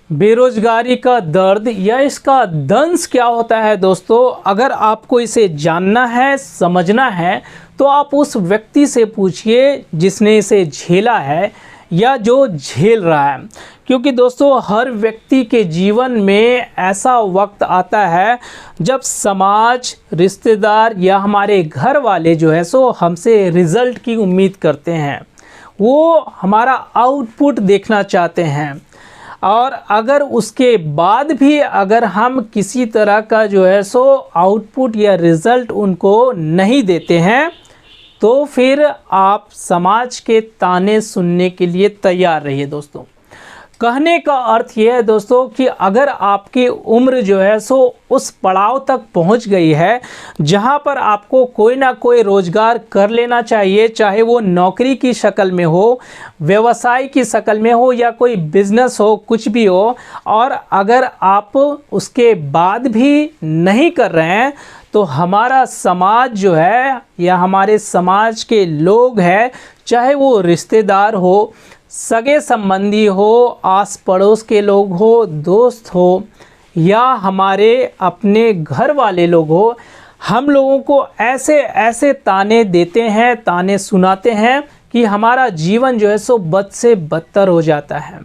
बेरोजगारी का दर्द या इसका दंश क्या होता है दोस्तों, अगर आपको इसे जानना है, समझना है, तो आप उस व्यक्ति से पूछिए जिसने इसे झेला है या जो झेल रहा है। क्योंकि दोस्तों हर व्यक्ति के जीवन में ऐसा वक्त आता है जब समाज, रिश्तेदार या हमारे घर वाले जो है सो हमसे रिज़ल्ट की उम्मीद करते हैं। वो हमारा आउटपुट देखना चाहते हैं और अगर उसके बाद भी अगर हम किसी तरह का जो है सो आउटपुट या रिज़ल्ट उनको नहीं देते हैं तो फिर आप समाज के ताने सुनने के लिए तैयार रहिए। दोस्तों कहने का अर्थ यह है दोस्तों कि अगर आपकी उम्र जो है सो उस पड़ाव तक पहुंच गई है जहां पर आपको कोई ना कोई रोज़गार कर लेना चाहिए, चाहे वो नौकरी की शक्ल में हो, व्यवसाय की शक्ल में हो या कोई बिजनेस हो, कुछ भी हो, और अगर आप उसके बाद भी नहीं कर रहे हैं तो हमारा समाज जो है या हमारे समाज के लोग हैं, चाहे वो रिश्तेदार हो, सगे संबंधी हो, आस पड़ोस के लोग हो, दोस्त हो या हमारे अपने घर वाले लोग हो, हम लोगों को ऐसे ऐसे ताने देते हैं, ताने सुनाते हैं कि हमारा जीवन जो है सो बद से बदतर हो जाता है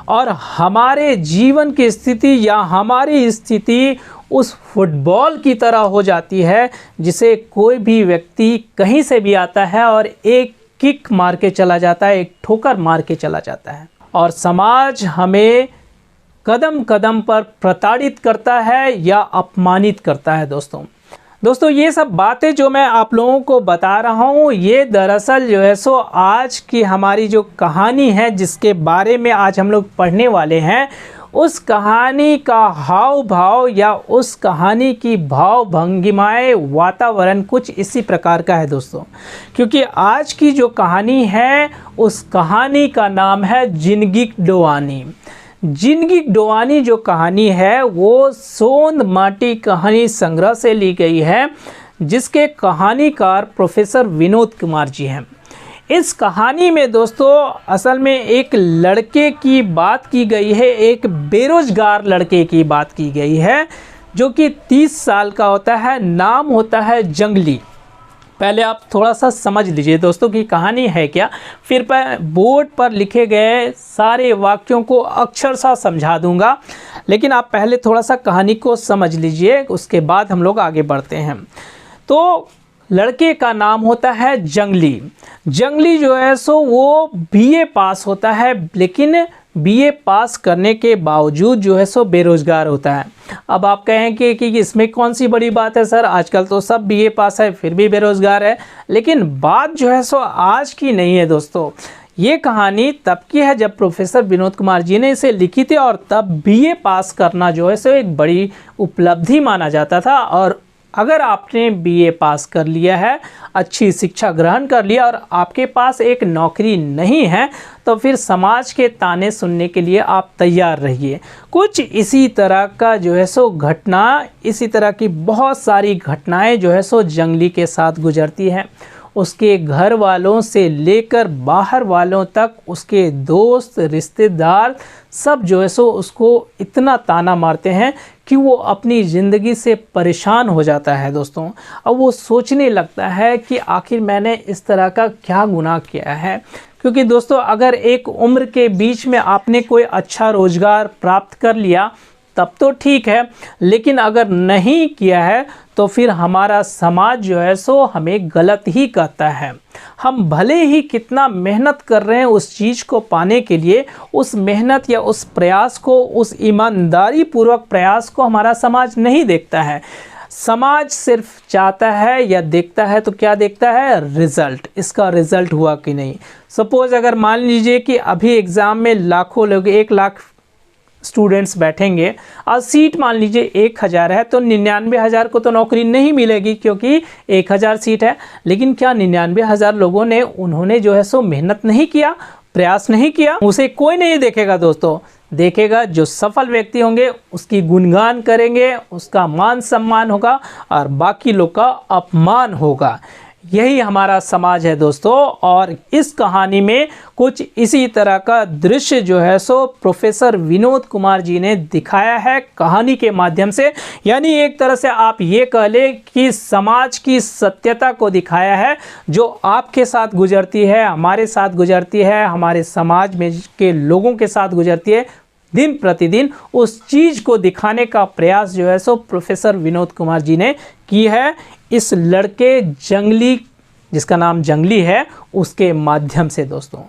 और हमारे जीवन की स्थिति या हमारी स्थिति उस फुटबॉल की तरह हो जाती है जिसे कोई भी व्यक्ति कहीं से भी आता है और एक किक मार के चला जाता है, एक ठोकर मार के चला जाता है और समाज हमें कदम कदम पर प्रताड़ित करता है या अपमानित करता है। दोस्तों ये सब बातें जो मैं आप लोगों को बता रहा हूँ ये दरअसल जो है सो आज की हमारी जो कहानी है जिसके बारे में आज हम लोग पढ़ने वाले हैं, उस कहानी का हाव भाव या उस कहानी की भाव भंगिमाएँ, वातावरण कुछ इसी प्रकार का है दोस्तों। क्योंकि आज की जो कहानी है उस कहानी का नाम है जिंदगी डोवानी। जिंदगी डोवानी जो कहानी है वो सोंद माटी कहानी संग्रह से ली गई है जिसके कहानीकार प्रोफेसर विनोद कुमार जी हैं। इस कहानी में दोस्तों असल में एक लड़के की बात की गई है, एक बेरोजगार लड़के की बात की गई है जो कि 30 साल का होता है, नाम होता है जंगली। पहले आप थोड़ा सा समझ लीजिए दोस्तों कि कहानी है क्या, फिर बोर्ड पर लिखे गए सारे वाक्यों को अक्षरशः समझा दूंगा, लेकिन आप पहले थोड़ा सा कहानी को समझ लीजिए, उसके बाद हम लोग आगे बढ़ते हैं। तो लड़के का नाम होता है जंगली। जंगली जो है सो वो बीए पास होता है, लेकिन बीए पास करने के बावजूद जो है सो बेरोज़गार होता है। अब आप कहें कि इसमें कौन सी बड़ी बात है सर, आजकल तो सब बीए पास है फिर भी बेरोज़गार है। लेकिन बात जो है सो आज की नहीं है दोस्तों, ये कहानी तब की है जब प्रोफेसर विनोद कुमार जी ने इसे लिखी थी और तब बीए पास करना जो है सो एक बड़ी उपलब्धि माना जाता था। और अगर आपने बीए पास कर लिया है, अच्छी शिक्षा ग्रहण कर लिया और आपके पास एक नौकरी नहीं है तो फिर समाज के ताने सुनने के लिए आप तैयार रहिए। कुछ इसी तरह का जो है सो घटना, इसी तरह की बहुत सारी घटनाएं जो है सो जंगली के साथ गुजरती हैं। उसके घर वालों से लेकर बाहर वालों तक, उसके दोस्त, रिश्तेदार सब जो है सो उसको इतना ताना मारते हैं कि वो अपनी ज़िंदगी से परेशान हो जाता है दोस्तों। अब वो सोचने लगता है कि आखिर मैंने इस तरह का क्या गुनाह किया है। क्योंकि दोस्तों अगर एक उम्र के बीच में आपने कोई अच्छा रोज़गार प्राप्त कर लिया तब तो ठीक है, लेकिन अगर नहीं किया है तो फिर हमारा समाज जो है सो हमें गलत ही कहता है। हम भले ही कितना मेहनत कर रहे हैं उस चीज़ को पाने के लिए, उस मेहनत या उस प्रयास को, उस ईमानदारी पूर्वक प्रयास को हमारा समाज नहीं देखता है। समाज सिर्फ चाहता है या देखता है तो क्या देखता है, रिज़ल्ट, इसका रिज़ल्ट हुआ कि नहीं। सपोज़ अगर मान लीजिए कि अभी एग्ज़ाम में लाखों लोग, 1 लाख स्टूडेंट्स बैठेंगे और सीट मान लीजिए 1000 है तो 99,000 को तो नौकरी नहीं मिलेगी क्योंकि 1000 सीट है। लेकिन क्या 99,000 लोगों ने, उन्होंने जो है सो मेहनत नहीं किया, प्रयास नहीं किया? उसे कोई नहीं देखेगा दोस्तों, देखेगा जो सफल व्यक्ति होंगे उसकी गुणगान करेंगे, उसका मान सम्मान होगा और बाकी लोग का अपमान होगा। यही हमारा समाज है दोस्तों। और इस कहानी में कुछ इसी तरह का दृश्य जो है सो प्रोफेसर विनोद कुमार जी ने दिखाया है कहानी के माध्यम से। यानी एक तरह से आप ये कह लें कि समाज की सत्यता को दिखाया है, जो आपके साथ गुजरती है, हमारे साथ गुजरती है, हमारे समाज में के लोगों के साथ गुजरती है दिन प्रतिदिन। उस चीज़ को दिखाने का प्रयास जो है सो प्रोफेसर विनोद कुमार जी ने की है इस लड़के जंगली, जिसका नाम जंगली है, उसके माध्यम से दोस्तों।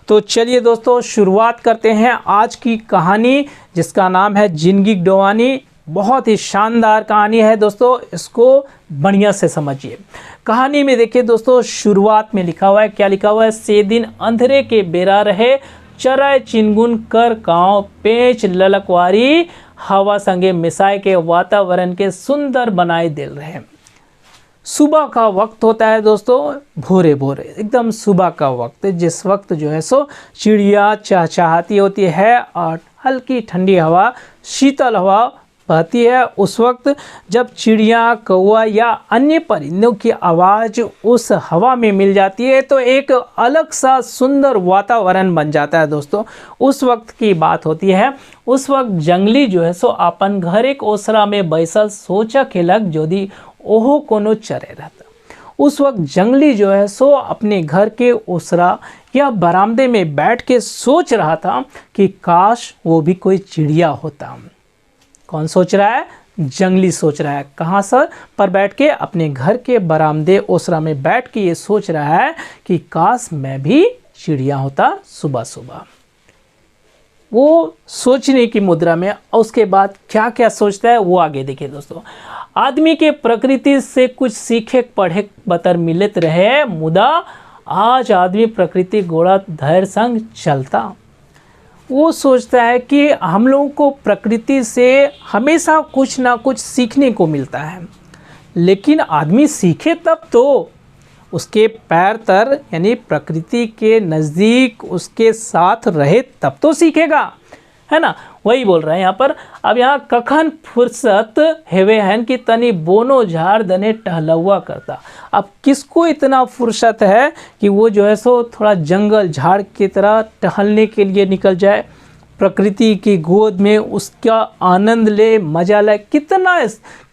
तो चलिए दोस्तों शुरुआत करते हैं आज की कहानी, जिसका नाम है जिंदगी डोवानी। बहुत ही शानदार कहानी है दोस्तों, इसको बढ़िया से समझिए। कहानी में देखिए दोस्तों, शुरुआत में लिखा हुआ है, क्या लिखा हुआ है, से दिन अंधेरे के बेरा रहे, चराय चिनगुन कर गाँव, पेच ललकवारी हवा संगे मिसाई के वातावरण के सुंदर बनाए दिल रहे। सुबह का वक्त होता है दोस्तों, भोरे भोरे एकदम सुबह का वक्त, जिस वक्त जो है सो चिड़िया चहचहाती होती है और हल्की ठंडी हवा, शीतल हवा बहती है। उस वक्त जब चिड़िया, कौवा या अन्य परिंदों की आवाज़ उस हवा में मिल जाती है तो एक अलग सा सुंदर वातावरण बन जाता है दोस्तों। उस वक्त की बात होती है, उस वक्त जंगली जो है सो अपन घर एक ओसरा में बैसल सोचा खेलक जोदी ओहो कोनो चरे रहता। उस वक्त जंगली जो है सो अपने घर के ओसरा या बरामदे में बैठ के सोच रहा था कि काश वो भी कोई चिड़िया होता। कौन सोच रहा है? जंगली सोच रहा है। कहाँ सर पर बैठ के? अपने घर के बरामदे ओसरा में बैठ के ये सोच रहा है कि काश मैं भी चिड़िया होता सुबह सुबह। वो सोचने की मुद्रा में, और उसके बाद क्या क्या सोचता है वो आगे देखिए दोस्तों। आदमी के प्रकृति से कुछ सीखे पढ़े बतर मिलत रहे, मुदा आज आदमी प्रकृति गोड़ा धैर्य संग चलता। वो सोचता है कि हम लोगों को प्रकृति से हमेशा कुछ ना कुछ सीखने को मिलता है, लेकिन आदमी सीखे तब तो, उसके पैर तर यानी प्रकृति के नज़दीक उसके साथ रहे तब तो सीखेगा, है ना। वही बोल रहे हैं यहाँ पर। अब यहाँ कखन फुर्सत हेवे हन कि तनी बोनो झाड़ दने टहलुआ करता। अब किसको इतना फुर्सत है कि वो जो है सो थोड़ा जंगल झाड़ की तरह टहलने के लिए निकल जाए, प्रकृति की गोद में उसका आनंद ले, मजा ले।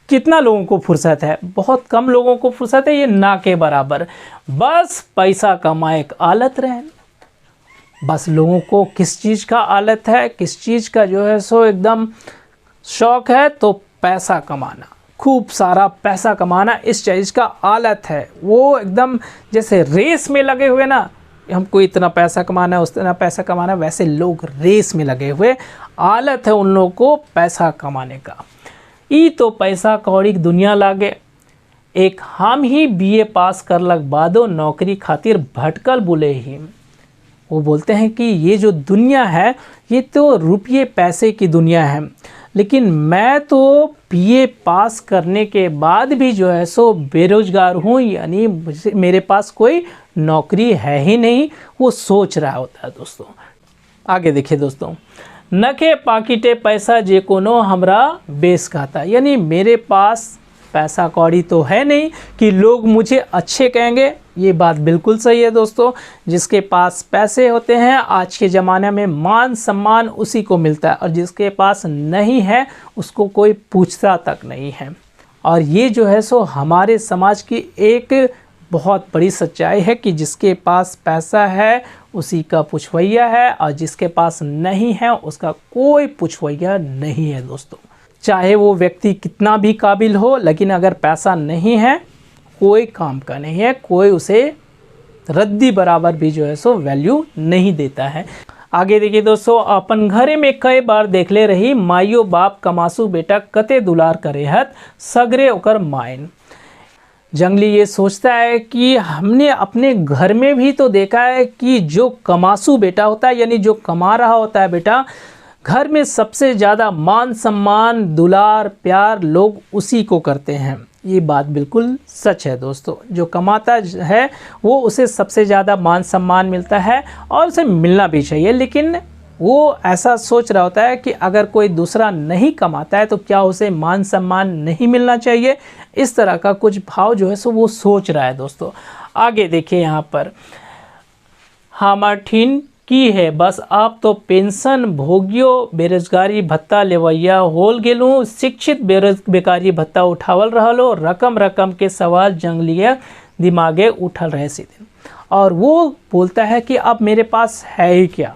कितना लोगों को फुर्सत है? बहुत कम लोगों को फुर्सत है, ये ना के बराबर। बस पैसा कमाए एक आलत रहे। बस लोगों को किस चीज़ का आलत है, किस चीज़ का जो है सो एकदम शौक है, तो पैसा कमाना, खूब सारा पैसा कमाना, इस चीज़ का आलत है। वो एकदम जैसे रेस में लगे हुए ना, हमको इतना पैसा कमाना है, उतना पैसा कमाना है, वैसे लोग रेस में लगे हुए, आलत है उन लोगों को पैसा कमाने का। ई तो पैसा कौड़ी की दुनिया लागे। एक हम ही बीए पास करलक बादो नौकरी खातिर भटकल बुले ही। वो बोलते हैं कि ये जो दुनिया है ये तो रुपये पैसे की दुनिया है, लेकिन मैं तो बीए पास करने के बाद भी जो है सो बेरोजगार हूँ, यानी मेरे पास कोई नौकरी है ही नहीं। वो सोच रहा होता है दोस्तों। आगे देखिए दोस्तों, नखे पाकिटे पैसा जे कोनो हमरा बेस खाता, यानी मेरे पास पैसा कौड़ी तो है नहीं कि लोग मुझे अच्छे कहेंगे। ये बात बिल्कुल सही है दोस्तों। जिसके पास पैसे होते हैं आज के ज़माने में मान सम्मान उसी को मिलता है, और जिसके पास नहीं है उसको कोई पूछता तक नहीं है। और ये जो है सो हमारे समाज की एक बहुत बड़ी सच्चाई है कि जिसके पास पैसा है उसी का पुछवैया है, और जिसके पास नहीं है उसका कोई पुछवैया नहीं है दोस्तों। चाहे वो व्यक्ति कितना भी काबिल हो, लेकिन अगर पैसा नहीं है कोई काम का नहीं है, कोई उसे रद्दी बराबर भी जो है सो वैल्यू नहीं देता है। आगे देखिए दोस्तों, अपन घरे में कई बार देख ले रही, माइयो बाप कमासू बेटा कते दुलार करे हत सगरे ओकर मायन। जंगली ये सोचता है कि हमने अपने घर में भी तो देखा है कि जो कमासू बेटा होता है, यानी जो कमा रहा होता है बेटा, घर में सबसे ज़्यादा मान सम्मान, दुलार, प्यार लोग उसी को करते हैं। ये बात बिल्कुल सच है दोस्तों। जो कमाता है वो उसे सबसे ज़्यादा मान सम्मान मिलता है और उसे मिलना भी चाहिए, लेकिन वो ऐसा सोच रहा होता है कि अगर कोई दूसरा नहीं कमाता है तो क्या उसे मान सम्मान नहीं मिलना चाहिए। इस तरह का कुछ भाव जो है सो वो सोच रहा है दोस्तों। आगे देखिए यहाँ पर, हामाठीन की है बस आप तो पेंशन भोगियो बेरोजगारी भत्ता लेवैया होल गेलू, शिक्षित बेकारी भत्ता उठावल रहलो, रकम रकम के सवाल जंगलिया दिमागे उठल रहे सीधे। और वो बोलता है कि अब मेरे पास है ही क्या,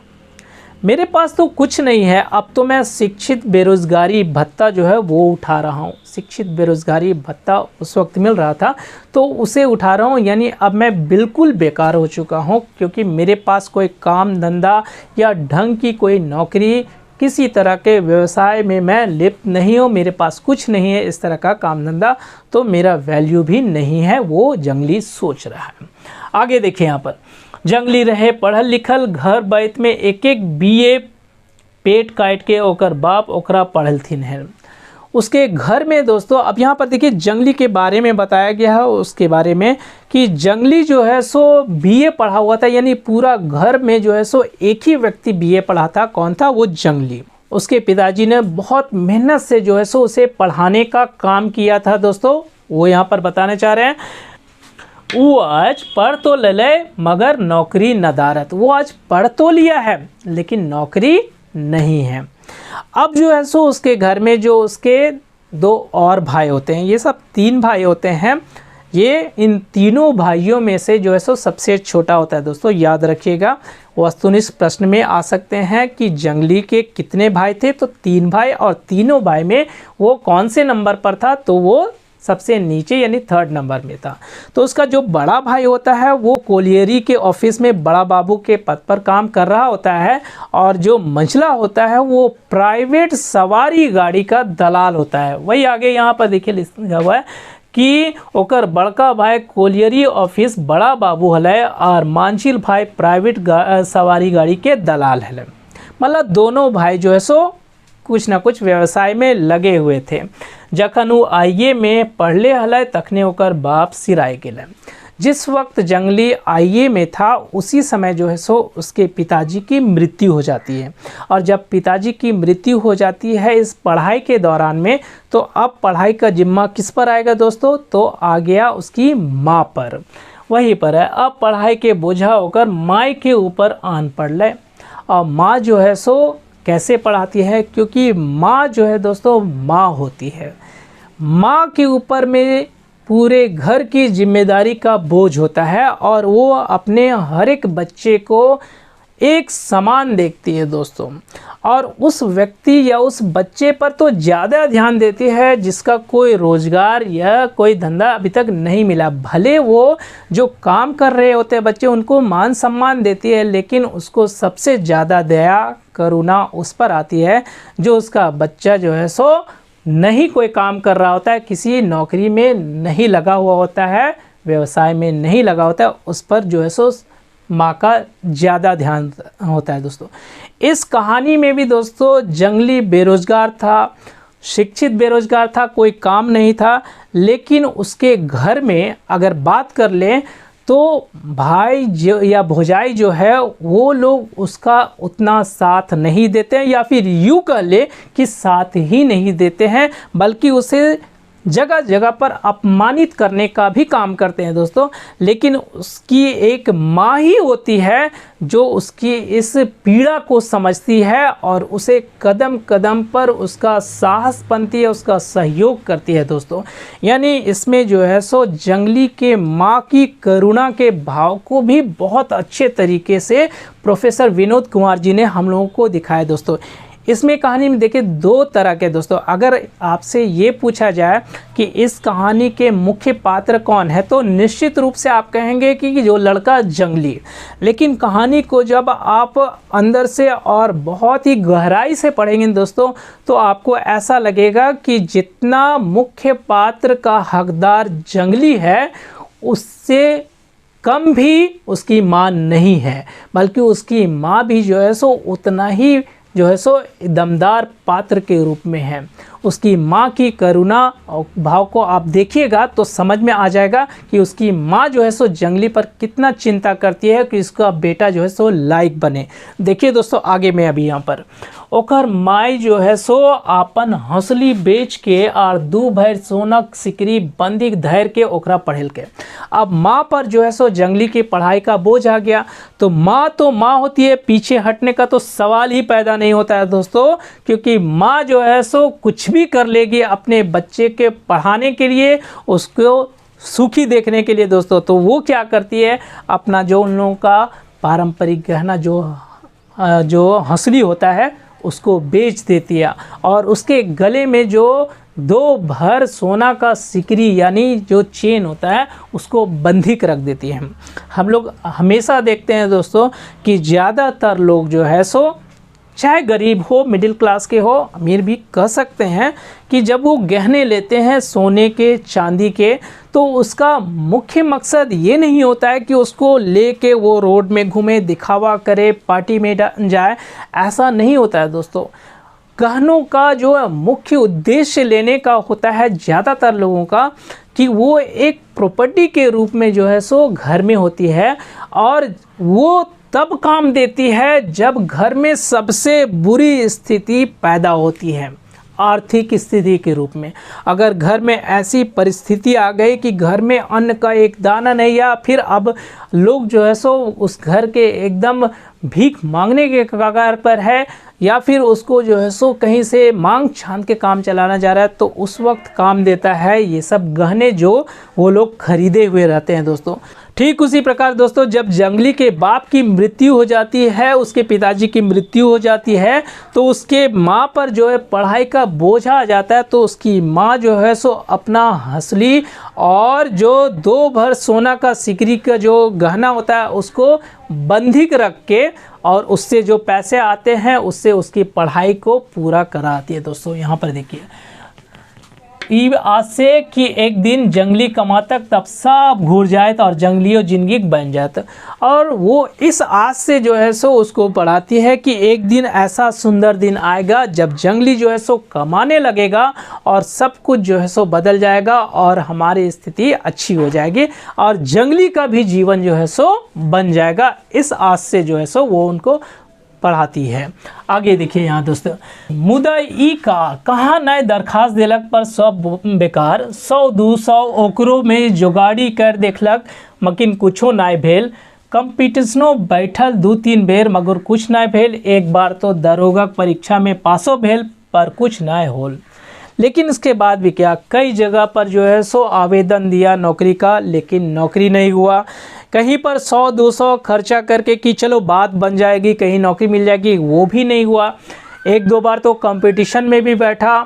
मेरे पास तो कुछ नहीं है, अब तो मैं शिक्षित बेरोज़गारी भत्ता जो है वो उठा रहा हूँ। शिक्षित बेरोज़गारी भत्ता उस वक्त मिल रहा था तो उसे उठा रहा हूँ, यानी अब मैं बिल्कुल बेकार हो चुका हूँ, क्योंकि मेरे पास कोई काम धंधा या ढंग की कोई नौकरी, किसी तरह के व्यवसाय में मैं लिप्त नहीं हूँ, मेरे पास कुछ नहीं है इस तरह का काम धंधा, तो मेरा वैल्यू भी नहीं है, वो जंगली सोच रहा है। आगे देखिए यहाँ पर, जंगली रहे पढ़ल लिखल, घर बैत में एक एक बीए पेट काट के ओकर बाप ओकरा पढ़लथिन है। उसके घर में दोस्तों, अब यहाँ पर देखिए जंगली के बारे में बताया गया है उसके बारे में कि जंगली जो है सो बीए पढ़ा हुआ था, यानी पूरा घर में जो है सो एक ही व्यक्ति बीए पढ़ा था। कौन था? वो जंगली। उसके पिताजी ने बहुत मेहनत से जो है सो उसे पढ़ाने का काम किया था दोस्तों। वो यहाँ पर बताना चाह रहे हैं, वो आज पढ़ तो ले मगर नौकरी नदारत, वो आज पढ़ तो लिया है लेकिन नौकरी नहीं है। अब जो है सो उसके घर में जो उसके दो और भाई होते हैं, ये सब 3 भाई होते हैं, ये इन तीनों भाइयों में से जो है सो सबसे छोटा होता है दोस्तों। याद रखिएगा, वस्तुनिष्ठ प्रश्न में आ सकते हैं कि जंगली के कितने भाई थे, तो 3 भाई, और तीनों भाई में वो कौन से नंबर पर था, तो वो सबसे नीचे यानी 3rd नंबर में था। तो उसका जो बड़ा भाई होता है वो कोलियरी के ऑफिस में बड़ा बाबू के पद पर काम कर रहा होता है, और जो मंझला होता है वो प्राइवेट सवारी गाड़ी का दलाल होता है। वही आगे यहाँ पर देखिए लिखा हुआ है कि ओकर बड़का भाई कोलियरी ऑफिस बड़ा बाबू हलै और मांझिल भाई प्राइवेट सवारी गाड़ी के दलाल हलै। मतलब दोनों भाई जो है सो कुछ ना कुछ व्यवसाय में लगे हुए थे। जखन वो आईए में पढ़ले हलै तखने ओकर बाप सिराय गेलै। जिस वक्त जंगली आईए में था उसी समय जो है सो उसके पिताजी की मृत्यु हो जाती है, और जब पिताजी की मृत्यु हो जाती है इस पढ़ाई के दौरान में, तो अब पढ़ाई का जिम्मा किस पर आएगा दोस्तों? तो आ गया उसकी माँ पर। वहीं पर है, अब पढ़ाई के बोझा होकर माँ के ऊपर आन पड़ले। और माँ जो है सो कैसे पढ़ाती है? क्योंकि माँ जो है दोस्तों माँ होती है, माँ के ऊपर में पूरे घर की जिम्मेदारी का बोझ होता है, और वो अपने हर एक बच्चे को एक समान देखती है दोस्तों। और उस व्यक्ति या उस बच्चे पर तो ज़्यादा ध्यान देती है जिसका कोई रोज़गार या कोई धंधा अभी तक नहीं मिला। भले वो जो काम कर रहे होते हैं बच्चे उनको मान सम्मान देती है, लेकिन उसको सबसे ज़्यादा दया करुणा उस पर आती है जो उसका बच्चा जो है सो नहीं कोई काम कर रहा होता है, किसी नौकरी में नहीं लगा हुआ होता है, व्यवसाय में नहीं लगा होता है, उस पर जो है सो माँ का ज़्यादा ध्यान होता है दोस्तों। इस कहानी में भी दोस्तों जंगली बेरोज़गार था, शिक्षित बेरोज़गार था, कोई काम नहीं था, लेकिन उसके घर में अगर बात कर लें तो भाई जो या भौजाई जो है वो लोग उसका उतना साथ नहीं देते हैं, या फिर यूँ कह ले कि साथ ही नहीं देते हैं, बल्कि उसे जगह जगह पर अपमानित करने का भी काम करते हैं दोस्तों। लेकिन उसकी एक माँ ही होती है जो उसकी इस पीड़ा को समझती है और उसे कदम कदम पर उसका साहस बनती है, उसका सहयोग करती है दोस्तों। यानी इसमें जो है सो जंगली के माँ की करुणा के भाव को भी बहुत अच्छे तरीके से प्रोफेसर विनोद कुमार जी ने हम लोगों को दिखाया दोस्तों। इसमें कहानी में देखिए 2 तरह के दोस्तों, अगर आपसे ये पूछा जाए कि इस कहानी के मुख्य पात्र कौन है तो निश्चित रूप से आप कहेंगे कि जो लड़का जंगली। लेकिन कहानी को जब आप अंदर से और बहुत ही गहराई से पढ़ेंगे दोस्तों तो आपको ऐसा लगेगा कि जितना मुख्य पात्र का हकदार जंगली है उससे कम भी उसकी माँ नहीं है, बल्कि उसकी माँ भी जो है सो उतना ही जो है सो दमदार पात्र के रूप में है। उसकी माँ की करुणा और भाव को आप देखिएगा तो समझ में आ जाएगा कि उसकी माँ जो है सो जंगली पर कितना चिंता करती है कि इसका बेटा जो है सो लायक बने। देखिए दोस्तों आगे में अभी यहाँ पर ओकर माई जो है सो आपन हंसली बेच के और 2 भर सोनक सिकरी बंदी धैर के ओकरा पढ़ेल के। अब माँ पर जो है सो जंगली की पढ़ाई का बोझ आ गया तो माँ होती है, पीछे हटने का तो सवाल ही पैदा नहीं होता है दोस्तों, क्योंकि माँ जो है सो कुछ भी कर लेगी अपने बच्चे के पढ़ाने के लिए, उसको सुखी देखने के लिए दोस्तों। तो वो क्या करती है, अपना जो उन लोगों का पारंपरिक गहना जो हंसली होता है उसको बेच देती है और उसके गले में जो 2 भर सोना का सिकरी यानी जो चेन होता है उसको बंधिक रख देती है। हम लोग हमेशा देखते हैं दोस्तों कि ज़्यादातर लोग जो है सो चाहे गरीब हो, मिडिल क्लास के हो, अमीर भी कह सकते हैं कि जब वो गहने लेते हैं सोने के, चांदी के, तो उसका मुख्य मकसद ये नहीं होता है कि उसको लेके वो रोड में घूमे, दिखावा करे, पार्टी में जाए। ऐसा नहीं होता है दोस्तों। गहनों का जो मुख्य उद्देश्य लेने का होता है ज़्यादातर लोगों का कि वो एक प्रॉपर्टी के रूप में जो है सो घर में होती है और वो तब काम देती है जब घर में सबसे बुरी स्थिति पैदा होती है, आर्थिक स्थिति के रूप में। अगर घर में ऐसी परिस्थिति आ गई कि घर में अन्न का एक दाना नहीं, या फिर अब लोग जो है सो उस घर के एकदम भीख मांगने के कगार पर है, या फिर उसको जो है सो कहीं से मांग छान के काम चलाना जा रहा है, तो उस वक्त काम देता है ये सब गहने जो वो लोग खरीदे हुए रहते हैं दोस्तों। ठीक उसी प्रकार दोस्तों जब जंगली के बाप की मृत्यु हो जाती है, उसके पिताजी की मृत्यु हो जाती है, तो उसके माँ पर जो है पढ़ाई का बोझ आ जाता है। तो उसकी माँ जो है सो अपना हंसली और जो 2 भर सोना का सिकरी का जो गहना होता है उसको बंधिक रख के और उससे जो पैसे आते हैं उससे उसकी पढ़ाई को पूरा कराती है दोस्तों। यहाँ पर देखिए आज से कि एक दिन जंगली कमातक तब सब घूर जाए और जंगलियों जिंदगी बन जाता, और वो इस आस से जो है सो उसको पढ़ाती है कि एक दिन ऐसा सुंदर दिन आएगा जब जंगली जो है सो कमाने लगेगा और सब कुछ जो है सो बदल जाएगा और हमारी स्थिति अच्छी हो जाएगी और जंगली का भी जीवन जो है सो बन जाएगा। इस आस से जो है सो वो उनको पढ़ाती है। आगे देखिए यहाँ दोस्तों, मुदा ई का कहाँ नए दरखास्त दिलक पर सब बेकार, 100-200 ओकरो में जोगाड़ी कर देखलक मकिन कुछो नाय भेल, कंपटीशनो बैठल 2-3 बेर मगर कुछ नाय भेल, एक बार तो दरोगा परीक्षा में पासो भेल पर कुछ नाय होल। लेकिन इसके बाद भी क्या, कई जगह पर जो है सो आवेदन दिया नौकरी का, लेकिन नौकरी नहीं हुआ। कहीं पर 100-200 खर्चा करके कि चलो बात बन जाएगी, कहीं नौकरी मिल जाएगी, वो भी नहीं हुआ। 1-2 बार तो कंपटीशन में भी बैठा,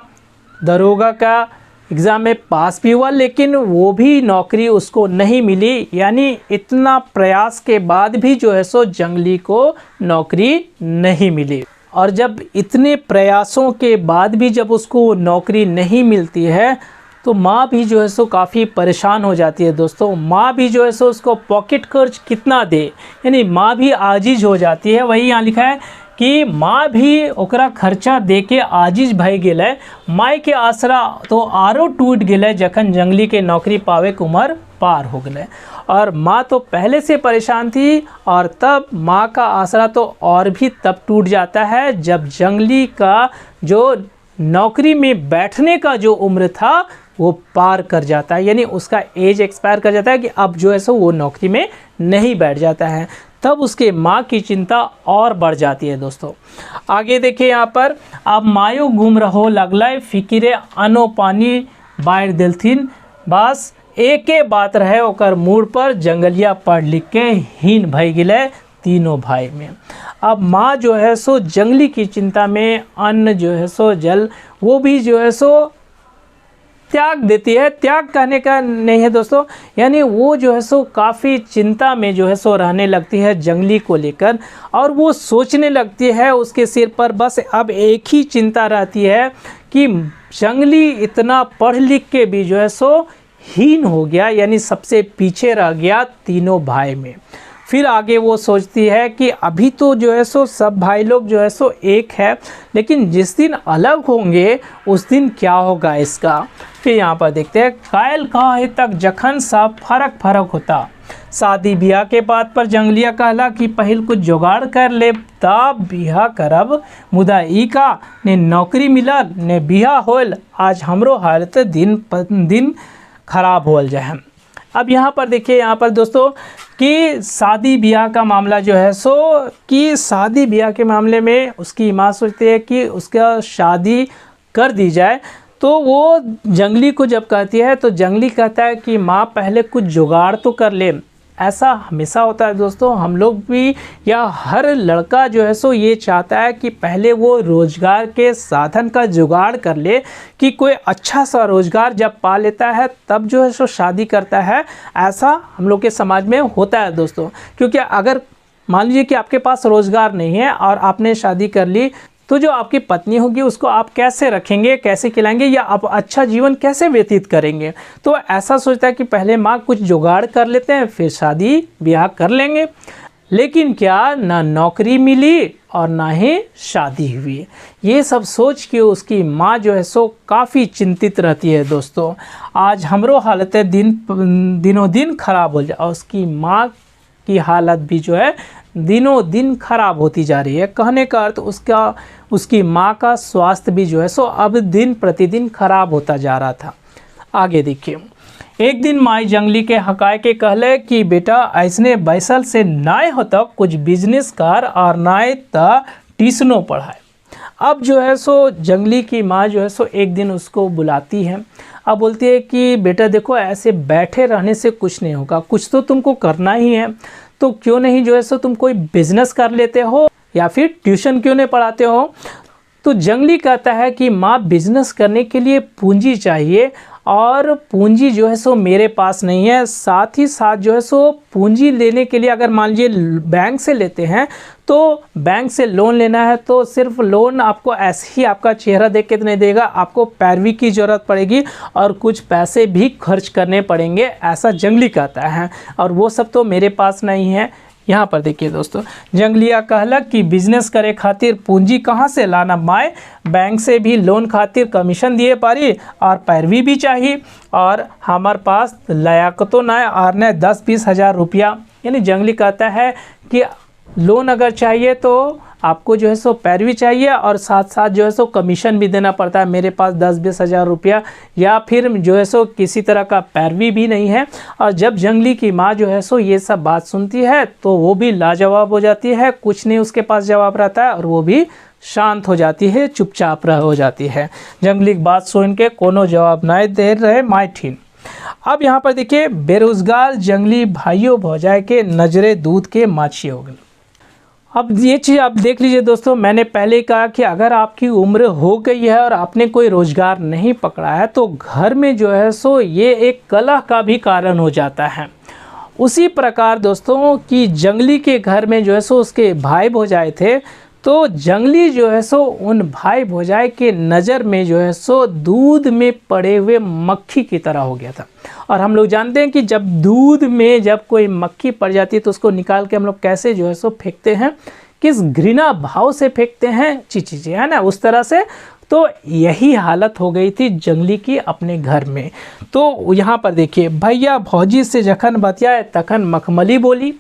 दरोगा का एग्ज़ाम में पास भी हुआ, लेकिन वो भी नौकरी उसको नहीं मिली। यानी इतना प्रयास के बाद भी जो है सो जंगली को नौकरी नहीं मिली। और जब इतने प्रयासों के बाद भी जब उसको नौकरी नहीं मिलती है तो माँ भी जो है सो काफ़ी परेशान हो जाती है दोस्तों। माँ भी जो है सो उसको पॉकेट खर्च कितना दे, यानी माँ भी आजिज हो जाती है। वही यहाँ लिखा है कि माँ भी ओकरा खर्चा दे के आजिज भय गेलै, माई के आसरा तो आरो टूट गेलै जखन जंगली के नौकरी पावे के उम्र पार हो गए। और माँ तो पहले से परेशान थी और तब माँ का आसरा तो और भी तब टूट जाता है जब जंगली का जो नौकरी में बैठने का जो उम्र था वो पार कर जाता है, यानी उसका एज एक्सपायर कर जाता है कि अब जो है सो वो नौकरी में नहीं बैठ जाता है। तब उसके माँ की चिंता और बढ़ जाती है दोस्तों। आगे देखिए यहाँ पर, अब मायो घूम रहो लगल फिकिरे अनो पानी बाढ़ दिलथिन, बस एके बात रहे ओकर मूड पर, जंगलिया पढ़ लिख के हीन भय गिले तीनों भाई में। अब माँ जो है सो जंगली की चिंता में अन्न जो है सो जल वो भी जो है सो त्याग देती है। त्याग कहने का नहीं है दोस्तों, यानी वो जो है सो काफ़ी चिंता में जो है सो रहने लगती है जंगली को लेकर, और वो सोचने लगती है, उसके सिर पर बस अब एक ही चिंता रहती है कि जंगली इतना पढ़ लिख के भी जो है सो हीन हो गया, यानी सबसे पीछे रह गया तीनों भाई में। फिर आगे वो सोचती है कि अभी तो जो है सो सब भाई लोग जो है सो एक है, लेकिन जिस दिन अलग होंगे उस दिन क्या होगा इसका। फिर यहाँ पर देखते हैं, कायल काहे तक जखन सब फरक फरक होता। शादी ब्याह के बात पर जंगलिया कहला कि पहिल कुछ जुगाड़ कर ले तब बिहा करब, मुदा ई का ने नौकरी मिलल ने बिहा होल, आज हमरो हालत दिन दिन खराब होल जाए। अब यहाँ पर देखिए, यहाँ पर दोस्तों कि शादी ब्याह का मामला जो है सो कि शादी ब्याह के मामले में उसकी माँ सोचती है कि उसका शादी कर दी जाए। तो वो जंगली को जब कहती है तो जंगली कहता है कि माँ पहले कुछ जुगाड़ तो कर ले। ऐसा हमेशा होता है दोस्तों, हम लोग भी या हर लड़का जो है सो ये चाहता है कि पहले वो रोज़गार के साधन का जुगाड़ कर ले, कि कोई अच्छा सा रोज़गार जब पा लेता है तब जो है सो शादी करता है। ऐसा हम लोग के समाज में होता है दोस्तों, क्योंकि अगर मान लीजिए कि आपके पास रोज़गार नहीं है और आपने शादी कर ली, तो जो आपकी पत्नी होगी उसको आप कैसे रखेंगे, कैसे खिलाएंगे, या आप अच्छा जीवन कैसे व्यतीत करेंगे। तो ऐसा सोचता है कि पहले माँ कुछ जुगाड़ कर लेते हैं फिर शादी ब्याह कर लेंगे। लेकिन क्या ना नौकरी मिली और ना ही शादी हुई। ये सब सोच के उसकी माँ जो है सो काफ़ी चिंतित रहती है दोस्तों। आज हमरो हालतें दिनों दिन खराब हो जाए, और उसकी माँ की हालत भी जो है दिनों दिन खराब होती जा रही है। कहने का अर्थ उसकी माँ का स्वास्थ्य भी जो है सो अब दिन प्रतिदिन खराब होता जा रहा था। आगे देखिए, एक दिन माई जंगली के हकाय के कहले कि बेटा ऐसने बैसल से नाय होता कुछ बिजनेस कर और नाय त ट्यूशनो पढ़ाए। अब जो है सो जंगली की माँ जो है सो एक दिन उसको बुलाती है। अब बोलती है कि बेटा देखो, ऐसे बैठे रहने से कुछ नहीं होगा, कुछ तो तुमको करना ही है, तो क्यों नहीं जो है सो तुम कोई बिजनेस कर लेते हो या फिर ट्यूशन क्यों नहीं पढ़ाते हो। तो जंगली कहता है कि माँ बिजनेस करने के लिए पूंजी चाहिए, और पूंजी जो है सो मेरे पास नहीं है। साथ ही साथ जो है सो पूंजी लेने के लिए अगर मान लीजिए बैंक से लेते हैं तो बैंक से लोन लेना है तो सिर्फ लोन आपको ऐसे ही आपका चेहरा देख के तो नहीं देगा, आपको पैरवी की ज़रूरत पड़ेगी और कुछ पैसे भी खर्च करने पड़ेंगे, ऐसा जंगली कहता है। और वो सब तो मेरे पास नहीं है। यहाँ पर देखिए दोस्तों, जंगलिया कहलक कि बिजनेस करे खातिर पूंजी कहाँ से लाना माए, बैंक से भी लोन खातिर कमीशन दिए पारी और पैरवी भी चाहिए, और हमारे पास लायकतो ना और न 10-20 हज़ार रुपया। यानी जंगली कहता है कि लोन अगर चाहिए तो आपको जो है सो पैरवी चाहिए और साथ साथ जो है सो कमीशन भी देना पड़ता है। मेरे पास 10-20 हज़ार रुपया या फिर जो है सो किसी तरह का पैरवी भी नहीं है। और जब जंगली की माँ जो है सो ये सब बात सुनती है तो वो भी लाजवाब हो जाती है, कुछ नहीं उसके पास जवाब रहता है और वो भी शांत हो जाती है, चुपचाप हो जाती है। जंगली की बात सुन के कोनो जवाब ना दे रहे माई ठीन। अब यहाँ पर देखिए, बेरोजगार जंगली भाइयों भौजाई के नजरे दूध के माछी हो गए। अब ये चीज़ आप देख लीजिए दोस्तों, मैंने पहले कहा कि अगर आपकी उम्र हो गई है और आपने कोई रोज़गार नहीं पकड़ा है तो घर में जो है सो ये एक कलह का भी कारण हो जाता है। उसी प्रकार दोस्तों कि जंगली के घर में जो है सो उसके भाई भौजाई थे, तो जंगली जो है सो उन भाई भौजाई के नज़र में जो है सो दूध में पड़े हुए मक्खी की तरह हो गया था। और हम लोग जानते हैं कि जब दूध में जब कोई मक्खी पड़ जाती है तो उसको निकाल के हम लोग कैसे जो है सो फेंकते हैं, किस घृणा भाव से फेंकते हैं, ची है ना, उस तरह से। तो यही हालत हो गई थी जंगली की अपने घर में। तो यहाँ पर देखिए, भैया भौजी से जखन बतियाए तखन मखमली बोली।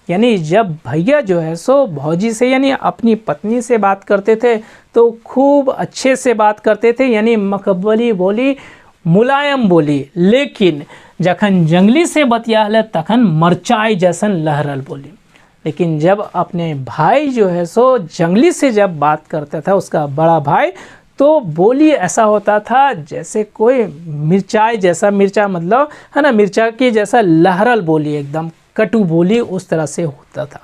यानी जब भैया जो है सो भौजी से यानी अपनी पत्नी से बात करते थे तो खूब अच्छे से बात करते थे, यानी मखमली बोली, मुलायम बोली। लेकिन जखन जंगली से बतियाले तखन मरचाई जैसन लहरल बोली। लेकिन जब अपने भाई जो है सो जंगली से जब बात करता था, उसका बड़ा भाई, तो बोली ऐसा होता था जैसे कोई मिर्चाई जैसा, मिर्चा मतलब है ना, मिर्चा की जैसा लहरल बोली, एकदम कटु बोली, उस तरह से होता था।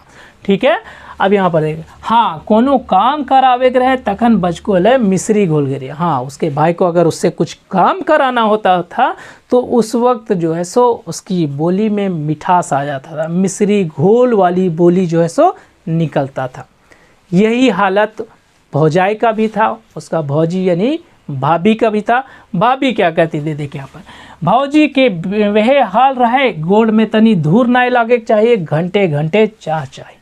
ठीक है। अब यहाँ पर देखिए, हाँ कोनो काम करावे के रहे तखन बचको ले मिश्री घोल गिरी। हाँ, उसके भाई को अगर उससे कुछ काम कराना होता था तो उस वक्त जो है सो उसकी बोली में मिठास आ जाता था, मिश्री घोल वाली बोली जो है सो निकलता था। यही हालत भौजाई का भी था। उसका भौजी यानी भाभी का भी था। भाभी क्या कहती थी, देखिए यहाँ पर, भौजी के वह हाल रहे, गोड़ में तनी धूर ना लागे चाहिए, घंटे घंटे चाह चाहिए।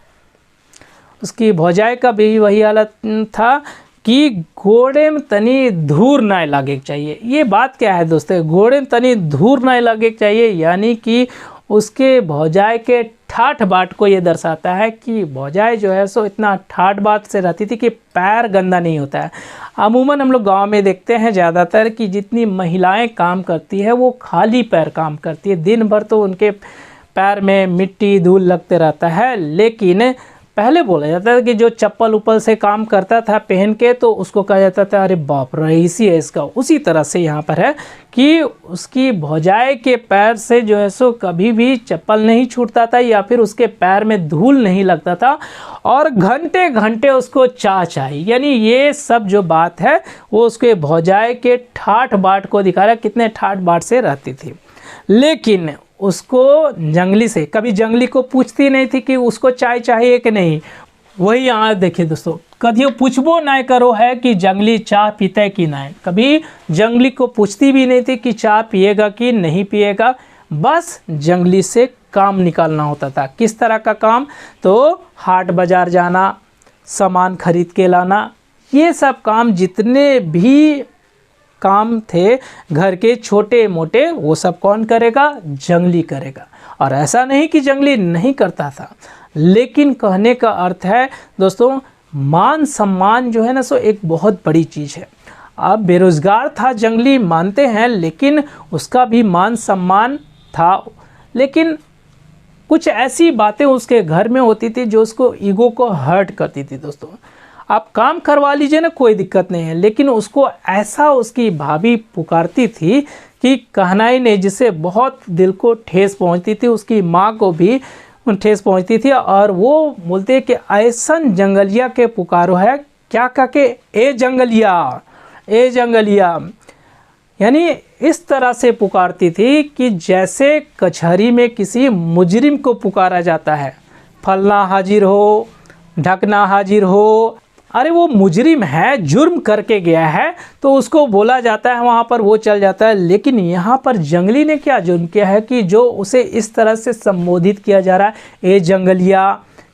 उसकी भौजाई का भी वही हालत था कि घोड़े में तनी धूर ना लागे चाहिए। ये बात क्या है दोस्तों, घोड़े में तनी धूर ना लागे चाहिए, यानी कि उसके भौजाई के ठाठ बाट को ये दर्शाता है कि भौजाई जो है सो इतना ठाठ बाट से रहती थी कि पैर गंदा नहीं होता है। अमूमन हम लोग गांव में देखते हैं ज़्यादातर कि जितनी महिलाएं काम करती है वो खाली पैर काम करती है, दिन भर तो उनके पैर में मिट्टी धूल लगते रहता है। लेकिन पहले बोला जाता था कि जो चप्पल उप्पल से काम करता था पहन के, तो उसको कहा जाता था अरे बाप रईसी है इसका। उसी तरह से यहाँ पर है कि उसकी भौजाई के पैर से जो है सो कभी भी चप्पल नहीं छूटता था या फिर उसके पैर में धूल नहीं लगता था, और घंटे घंटे उसको चाह चाहिए। यानी ये सब जो बात है वो उसके भौजाई के ठाठ बाट को दिखा रहा है, कितने ठाठ बाट से रहती थी। लेकिन उसको जंगली से कभी जंगली को पूछती नहीं थी कि उसको चाय चाहिए कि नहीं। वही यहाँ देखिए दोस्तों, कभी पूछबो ना करो है कि जंगली चाय पीते कि नहीं, कभी जंगली को पूछती भी नहीं थी कि चाय पिएगा कि नहीं पिएगा। बस जंगली से काम निकालना होता था। किस तरह का काम, तो हाट बाज़ार जाना, सामान खरीद के लाना, ये सब काम जितने भी काम थे घर के छोटे मोटे, वो सब कौन करेगा, जंगली करेगा। और ऐसा नहीं कि जंगली नहीं करता था, लेकिन कहने का अर्थ है दोस्तों, मान सम्मान जो है ना सो एक बहुत बड़ी चीज़ है। अब बेरोज़गार था जंगली मानते हैं, लेकिन उसका भी मान सम्मान था। लेकिन कुछ ऐसी बातें उसके घर में होती थी जो उसको ईगो को हर्ट करती थी। दोस्तों आप काम करवा लीजिए ना, कोई दिक्कत नहीं है, लेकिन उसको ऐसा उसकी भाभी पुकारती थी कि कहना ही नहीं, जिससे बहुत दिल को ठेस पहुंचती थी। उसकी माँ को भी ठेस पहुंचती थी, और वो बोलते कि ऐसन जंगलिया के पुकारो है, क्या कह के, ए जंगलिया, ए जंगलिया। यानी इस तरह से पुकारती थी कि जैसे कचहरी में किसी मुजरिम को पुकारा जाता है, फलना हाजिर हो, ढकना हाजिर हो। अरे वो मुजरिम है, जुर्म करके गया है, तो उसको बोला जाता है, वहाँ पर वो चल जाता है। लेकिन यहाँ पर जंगली ने क्या जुर्म किया है कि जो उसे इस तरह से संबोधित किया जा रहा है, ए जंगलिया।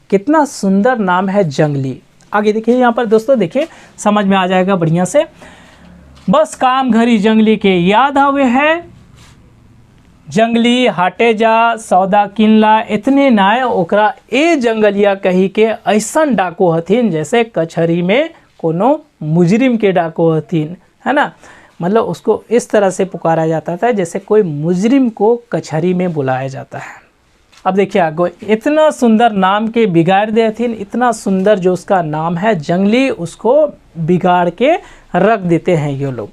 कितना सुंदर नाम है जंगली। आगे देखिए यहाँ पर दोस्तों, देखिए समझ में आ जाएगा बढ़िया से। बस काम घरी जंगली के याद आवे है, जंगली हाटे जा सौदा किनला, इतने नाय ओकरा ए जंगलिया कही के ऐसन डाको हथिन जैसे कचहरी में कोनो मुजरिम के डाको हथिन, है ना। मतलब उसको इस तरह से पुकारा जाता था जैसे कोई मुजरिम को कचहरी में बुलाया जाता है। अब देखिए आगे, इतना सुंदर नाम के बिगाड़ दे हथिन, इतना सुंदर जो उसका नाम है जंगली, उसको बिगाड़ के रख देते हैं ये लोग।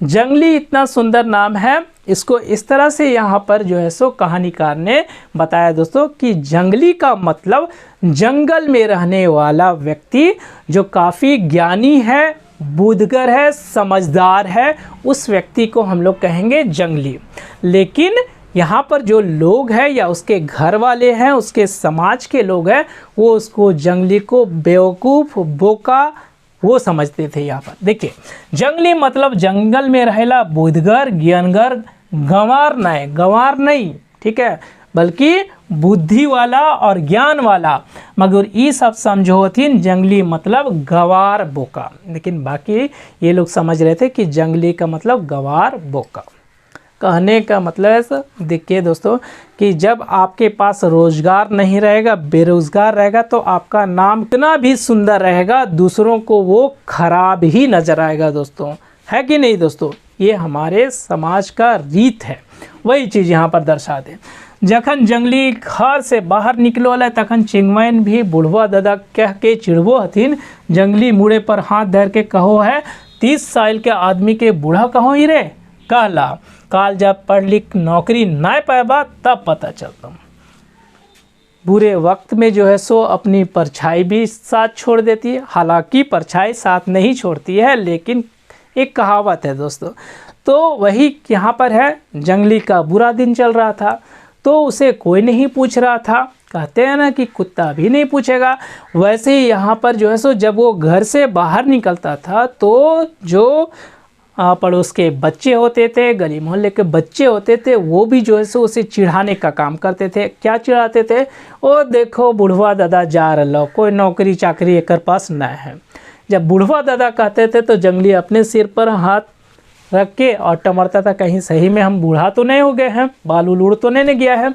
जंगली इतना सुंदर नाम है, इसको इस तरह से यहाँ पर जो है सो कहानीकार ने बताया दोस्तों कि जंगली का मतलब जंगल में रहने वाला व्यक्ति जो काफ़ी ज्ञानी है, बुद्धगर है, समझदार है, उस व्यक्ति को हम लोग कहेंगे जंगली। लेकिन यहाँ पर जो लोग हैं या उसके घर वाले हैं, उसके समाज के लोग हैं, वो उसको जंगली को बेवकूफ़, बोका वो समझते थे। यहाँ पर देखिए, जंगली मतलब जंगल में रहेला बुद्धगर, ज्ञानगर, गंवार नहीं, ठीक है, बल्कि बुद्धि वाला और ज्ञान वाला। मगर ये सब समझो हथिन जंगली मतलब गंवार बोका। लेकिन बाकी ये लोग समझ रहे थे कि जंगली का मतलब गंवार बोका। कहने का मतलब है, देखिए दोस्तों, कि जब आपके पास रोजगार नहीं रहेगा, बेरोजगार रहेगा, तो आपका नाम इतना भी सुंदर रहेगा, दूसरों को वो खराब ही नजर आएगा दोस्तों, है कि नहीं दोस्तों। ये हमारे समाज का रीत है। वही चीज़ यहाँ पर दर्शा दे। जखन जंगली घर से बाहर निकलो है तखन चिंगमैन भी बुढ़वा दादा कह के चिड़बो हथिन। जंगली मुड़े पर हाथ धर के कहो है, 30 साल के आदमी के बूढ़ा कहो ही रे, कहला काल जब पढ़ लिख नौकरी ना पाएबा तब पता चलता। बुरे वक्त में जो है सो अपनी परछाई भी साथ छोड़ देती है। हालांकि परछाई साथ नहीं छोड़ती है, लेकिन एक कहावत है दोस्तों। तो वही यहाँ पर है, जंगली का बुरा दिन चल रहा था, तो उसे कोई नहीं पूछ रहा था। कहते हैं ना कि कुत्ता भी नहीं पूछेगा, वैसे ही यहाँ पर जो है सो जब वो घर से बाहर निकलता था, तो जो पड़ोस के बच्चे होते थे, गली मोहल्ले के बच्चे होते थे, वो भी जो है सो उसे चिढ़ाने का काम करते थे। क्या चिढ़ाते थे? ओ देखो बुढ़वा दादा जा रहा, कोई नौकरी चाकरी एकर पास न है। जब बुढ़वा दादा कहते थे तो जंगली अपने सिर पर हाथ रख के और टमरता था, कहीं सही में हम बूढ़ा तो नहीं हो गए हैं, बाल उड़ तो नहीं गया है।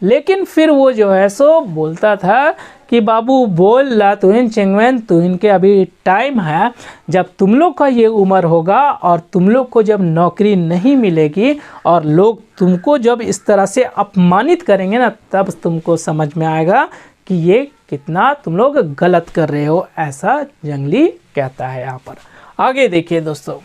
लेकिन फिर वो जो है सो बोलता था कि बाबू बोल ला तुहिन चिंगवेन, तुहिन के अभी टाइम है, जब तुम लोग का ये उम्र होगा और तुम लोग को जब नौकरी नहीं मिलेगी और लोग तुमको जब इस तरह से अपमानित करेंगे ना, तब तुमको समझ में आएगा कि ये कितना तुम लोग गलत कर रहे हो। ऐसा जंगली कहता है। यहाँ पर आगे देखिए दोस्तों,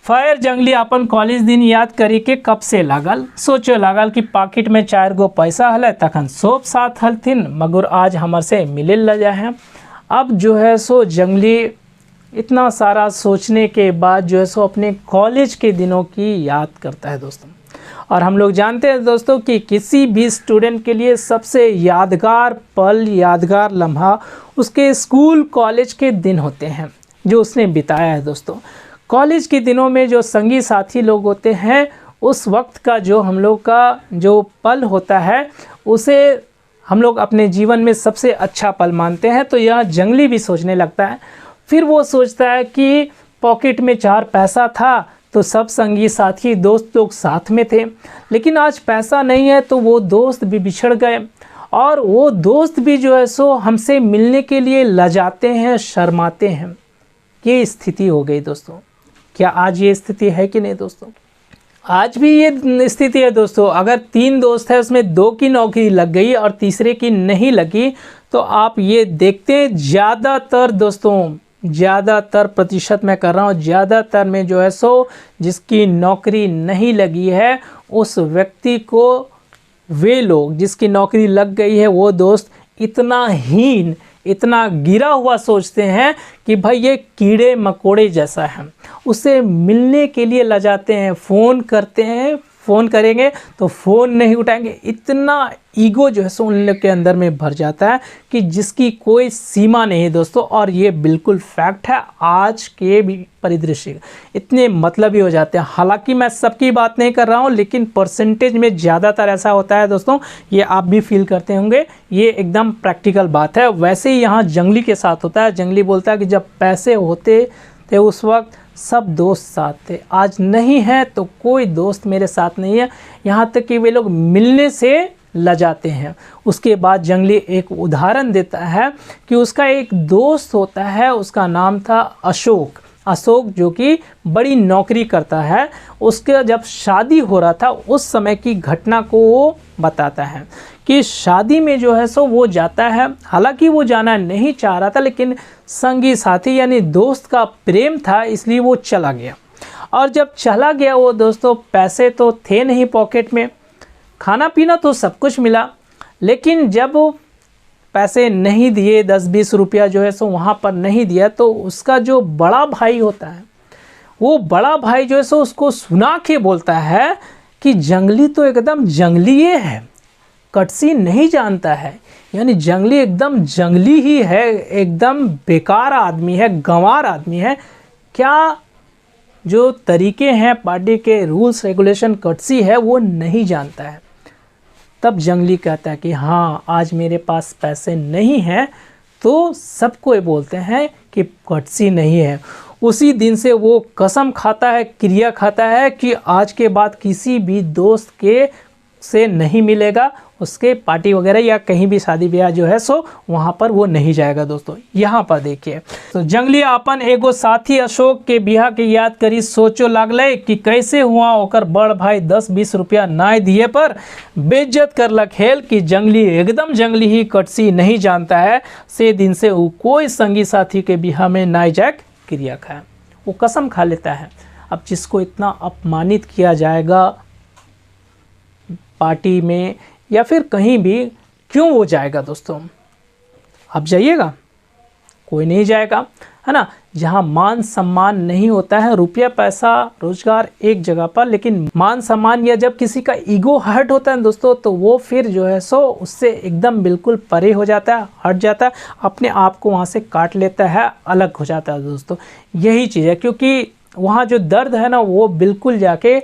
फायर जंगली अपन कॉलेज दिन याद करी के कब से लागल, सोचो लागल कि पॉकेट में 4 गो पैसा हल तखन सोप साथ हलथिन, मगर आज हमर से मिले लजा है। अब जो है सो जंगली इतना सारा सोचने के बाद जो है सो अपने कॉलेज के दिनों की याद करता है दोस्तों। और हम लोग जानते हैं दोस्तों कि किसी भी स्टूडेंट के लिए सबसे यादगार पल, यादगार लम्हा उसके स्कूल कॉलेज के दिन होते हैं जो उसने बिताया है दोस्तों। कॉलेज के दिनों में जो संगी साथी लोग होते हैं, उस वक्त का जो हम लोग का जो पल होता है, उसे हम लोग अपने जीवन में सबसे अच्छा पल मानते हैं। तो यह जंगली भी सोचने लगता है। फिर वो सोचता है कि पॉकेट में 4 पैसा था तो सब संगी साथी दोस्त लोग साथ में थे, लेकिन आज पैसा नहीं है तो वो दोस्त भी बिछड़ गए और वो दोस्त भी जो है सो हमसे मिलने के लिए लजाते हैं, शर्माते हैं। ये स्थिति हो गई दोस्तों। क्या आज ये स्थिति है कि नहीं दोस्तों? आज भी ये स्थिति है दोस्तों। अगर 3 दोस्त है उसमें 2 की नौकरी लग गई और तीसरे की नहीं लगी, तो आप ये देखते हैं ज़्यादातर दोस्तों, ज़्यादातर प्रतिशत मैं कर रहा हूँ, ज़्यादातर में जो है सो जिसकी नौकरी नहीं लगी है उस व्यक्ति को वे लोग जिसकी नौकरी लग गई है वो दोस्त इतना हीन, इतना गिरा हुआ सोचते हैं कि भाई ये कीड़े मकोड़े जैसा है, उसे मिलने के लिए लजाते हैं, फ़ोन करते हैं, फ़ोन करेंगे तो फ़ोन नहीं उठाएंगे। इतना ईगो जो है सो उन लोग के अंदर में भर जाता है कि जिसकी कोई सीमा नहीं है दोस्तों। और ये बिल्कुल फैक्ट है, आज के भी परिदृश्य इतने मतलबी हो जाते हैं। हालांकि मैं सबकी बात नहीं कर रहा हूँ, लेकिन परसेंटेज में ज़्यादातर ऐसा होता है दोस्तों। ये आप भी फील करते होंगे, ये एकदम प्रैक्टिकल बात है। वैसे ही यहाँ जंगली के साथ होता है। जंगली बोलता है कि जब पैसे होते थे उस वक्त सब दोस्त साथ थे, आज नहीं है तो कोई दोस्त मेरे साथ नहीं है, यहाँ तक कि वे लोग मिलने से लजाते हैं। उसके बाद जंगली एक उदाहरण देता है कि उसका एक दोस्त होता है, उसका नाम था अशोक। अशोक जो कि बड़ी नौकरी करता है। उसके जब शादी हो रहा था उस समय की घटना को वो बताता है कि शादी में जो है सो वो जाता है, हालांकि वो जाना नहीं चाह रहा था, लेकिन संगी साथी यानी दोस्त का प्रेम था इसलिए वो चला गया। और जब चला गया वो दोस्तों, पैसे तो थे नहीं पॉकेट में, खाना पीना तो सब कुछ मिला, लेकिन जब वो पैसे नहीं दिए, 10-20 रुपया जो है सो वहाँ पर नहीं दिया, तो उसका जो बड़ा भाई होता है, वो बड़ा भाई जो है सो उसको सुना के बोलता है कि जंगली तो एकदम जंगली है, कटसी नहीं जानता है, यानी जंगली एकदम जंगली ही है, एकदम बेकार आदमी है, गंवार आदमी है। क्या जो तरीके हैं पार्टी के रूल्स रेगुलेशन कटसी है वो नहीं जानता है। तब जंगली कहता है कि हाँ आज मेरे पास पैसे नहीं हैं, तो सबको बोलते हैं कि कटसी नहीं है। उसी दिन से वो कसम खाता है, क्रिया खाता है कि आज के बाद किसी भी दोस्त के से नहीं मिलेगा, उसके पार्टी वगैरह या कहीं भी शादी ब्याह जो है सो वहाँ पर वो नहीं जाएगा दोस्तों। यहाँ पर देखिए तो जंगली अपन एगो साथी अशोक के बिहा के याद करी सोचो लागले कि कैसे हुआ ओकर बड़ भाई 10-20 रुपया ना दिए पर बेइज्जत करलक हेल कि जंगली एकदम जंगली ही कटसी नहीं जानता है। से दिन से वो कोई संगी साथी के बिहा में ना जाए क्रिया खाए, वो कसम खा लेता है। अब जिसको इतना अपमानित किया जाएगा पार्टी में या फिर कहीं भी, क्यों वो जाएगा दोस्तों? आप जाइएगा? कोई नहीं जाएगा, है ना। जहाँ मान सम्मान नहीं होता है, रुपया पैसा रोजगार एक जगह पर, लेकिन मान सम्मान या जब किसी का ईगो हर्ट होता है दोस्तों, तो वो फिर जो है सो उससे एकदम बिल्कुल परे हो जाता है, हट जाता है, अपने आप को वहाँ से काट लेता है, अलग हो जाता है दोस्तों। यही चीज़ है, क्योंकि वहाँ जो दर्द है ना वो बिल्कुल जाके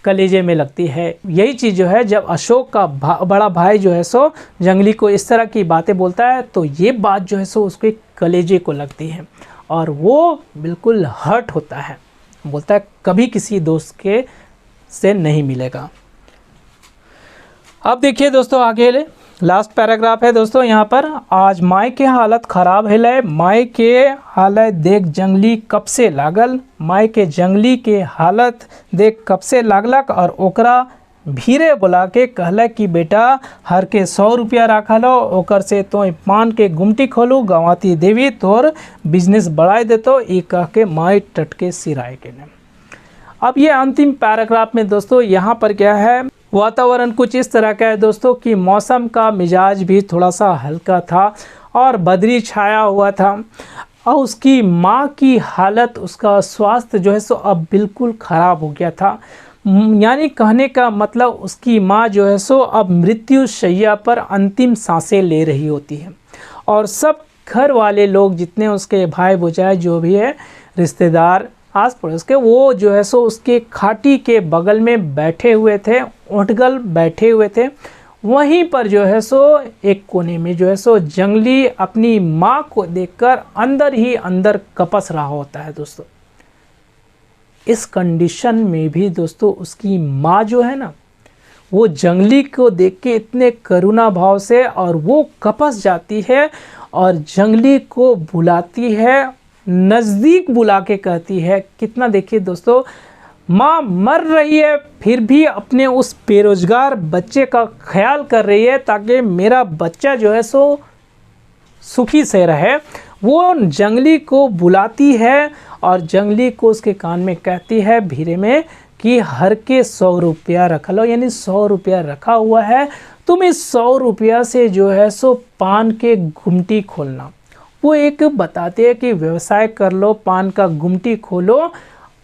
कलेजे में लगती है। यही चीज़ जो है जब अशोक का बड़ा भाई जो है सो जंगली को इस तरह की बातें बोलता है तो ये बात जो है सो उसके कलेजे को लगती है और वो बिल्कुल हर्ट होता है, बोलता है कभी किसी दोस्त के से नहीं मिलेगा। अब देखिए दोस्तों आगे लास्ट पैराग्राफ है दोस्तों यहाँ पर, आज माई के हालत ख़राब है, माई के हालत देख जंगली कब से लागल, माई के जंगली के हालत देख कब से लागलक और ओकरा भीरे बुला के कहला कि बेटा हर के 100 रुपया रखा लो, ओकर से तो पान के गुमटी खोलू, गंवाती देवी तोर बिजनेस बढ़ाई देतो, ये कह के माई टटके सिराए के ने। अब ये अंतिम पैराग्राफ में दोस्तों यहाँ पर क्या है, वातावरण कुछ इस तरह का है दोस्तों कि मौसम का मिजाज भी थोड़ा सा हल्का था और बदरी छाया हुआ था और उसकी माँ की हालत, उसका स्वास्थ्य जो है सो अब बिल्कुल ख़राब हो गया था। यानी कहने का मतलब उसकी माँ जो है सो अब मृत्यु शैया पर अंतिम सांसें ले रही होती है और सब घर वाले लोग जितने उसके भाई भौजाई जो भी है रिश्तेदार आस पड़ोस के, वो जो है सो उसके खाटी के बगल में बैठे हुए थे, ओंठगल बैठे हुए थे। वहीं पर जो है सो एक कोने में जो है सो जंगली अपनी माँ को देखकर अंदर ही अंदर कपस रहा होता है दोस्तों। इस कंडीशन में भी दोस्तों उसकी माँ जो है ना वो जंगली को देख के इतने करुणा भाव से और वो कपस जाती है और जंगली को बुलाती है, नज़दीक बुला के कहती है, कितना देखिए दोस्तों, माँ मर रही है फिर भी अपने उस बेरोजगार बच्चे का ख्याल कर रही है ताकि मेरा बच्चा जो है सो सुखी से रहे। वो जंगली को बुलाती है और जंगली को उसके कान में कहती है भीरे में कि हर के 100 रुपया रख लो, यानी 100 रुपया रखा हुआ है, तुम इस 100 रुपया से जो है सो पान के गुमटी खोलना। वो एक बताते हैं कि व्यवसाय कर लो, पान का गुमटी खोलो,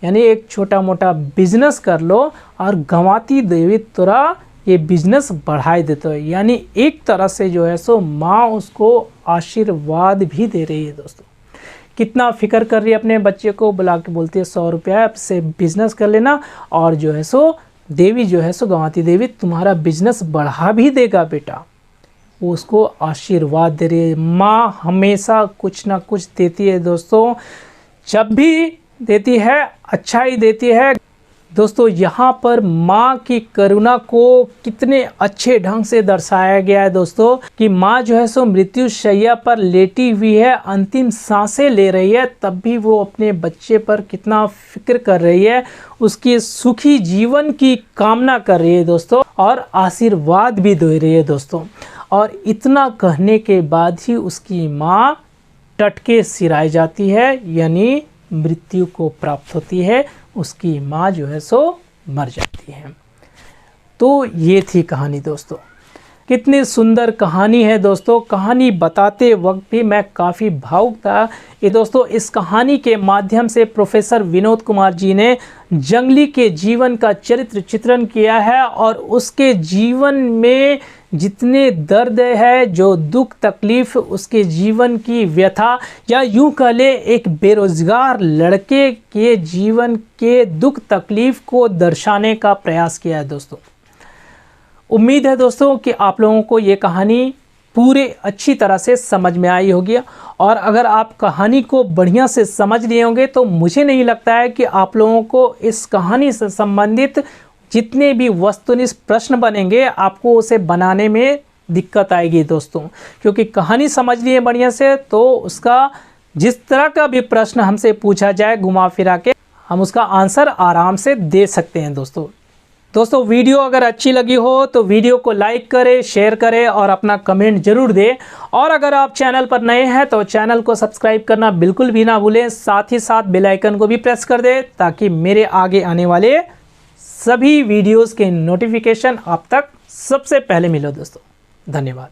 यानी एक छोटा मोटा बिजनेस कर लो और गंवाती देवी तोरा ये बिजनेस बढ़ाई देते हो। यानी एक तरह से जो है सो माँ उसको आशीर्वाद भी दे रही है दोस्तों। कितना फिक्र कर रही है अपने बच्चे को, बुला के बोलती है 100 रुपया से बिजनेस कर लेना और जो है सो देवी जो है सो गंवाती देवी तुम्हारा बिजनेस बढ़ा भी देगा बेटा। वो उसको आशीर्वाद दे रही है। माँ हमेशा कुछ ना कुछ देती है दोस्तों, जब भी देती है अच्छा ही देती है दोस्तों। यहाँ पर माँ की करुणा को कितने अच्छे ढंग से दर्शाया गया है दोस्तों कि माँ जो है सो मृत्यु शैया पर लेटी हुई है, अंतिम सांसें ले रही है, तब भी वो अपने बच्चे पर कितना फिक्र कर रही है, उसके सुखी जीवन की कामना कर रही है दोस्तों और आशीर्वाद भी दे रही है दोस्तों। और इतना कहने के बाद ही उसकी माँ टटके सिराई जाती है, यानी मृत्यु को प्राप्त होती है, उसकी माँ जो है सो मर जाती है। तो ये थी कहानी दोस्तों, कितनी सुंदर कहानी है दोस्तों। कहानी बताते वक्त भी मैं काफ़ी भावुक था। ये दोस्तों इस कहानी के माध्यम से प्रोफेसर विनोद कुमार जी ने जंगली के जीवन का चरित्र चित्रण किया है और उसके जीवन में जितने दर्द है, जो दुख तकलीफ़, उसके जीवन की व्यथा, या यूं कह ले एक बेरोज़गार लड़के के जीवन के दुख तकलीफ़ को दर्शाने का प्रयास किया है दोस्तों। उम्मीद है दोस्तों कि आप लोगों को ये कहानी पूरे अच्छी तरह से समझ में आई होगी और अगर आप कहानी को बढ़िया से समझ लिए होंगे तो मुझे नहीं लगता है कि आप लोगों को इस कहानी से संबंधित जितने भी वस्तुनिष्ठ प्रश्न बनेंगे आपको उसे बनाने में दिक्कत आएगी दोस्तों, क्योंकि कहानी समझ लिए बढ़िया से तो उसका जिस तरह का भी प्रश्न हमसे पूछा जाए घुमा फिरा के हम उसका आंसर आराम से दे सकते हैं दोस्तों वीडियो अगर अच्छी लगी हो तो वीडियो को लाइक करें, शेयर करें और अपना कमेंट जरूर दें। और अगर आप चैनल पर नए हैं तो चैनल को सब्सक्राइब करना बिल्कुल भी ना भूलें, साथ ही साथ बेल आइकन को भी प्रेस कर दें ताकि मेरे आगे आने वाले सभी वीडियोस के नोटिफिकेशन आप तक सबसे पहले मिले दोस्तों। धन्यवाद।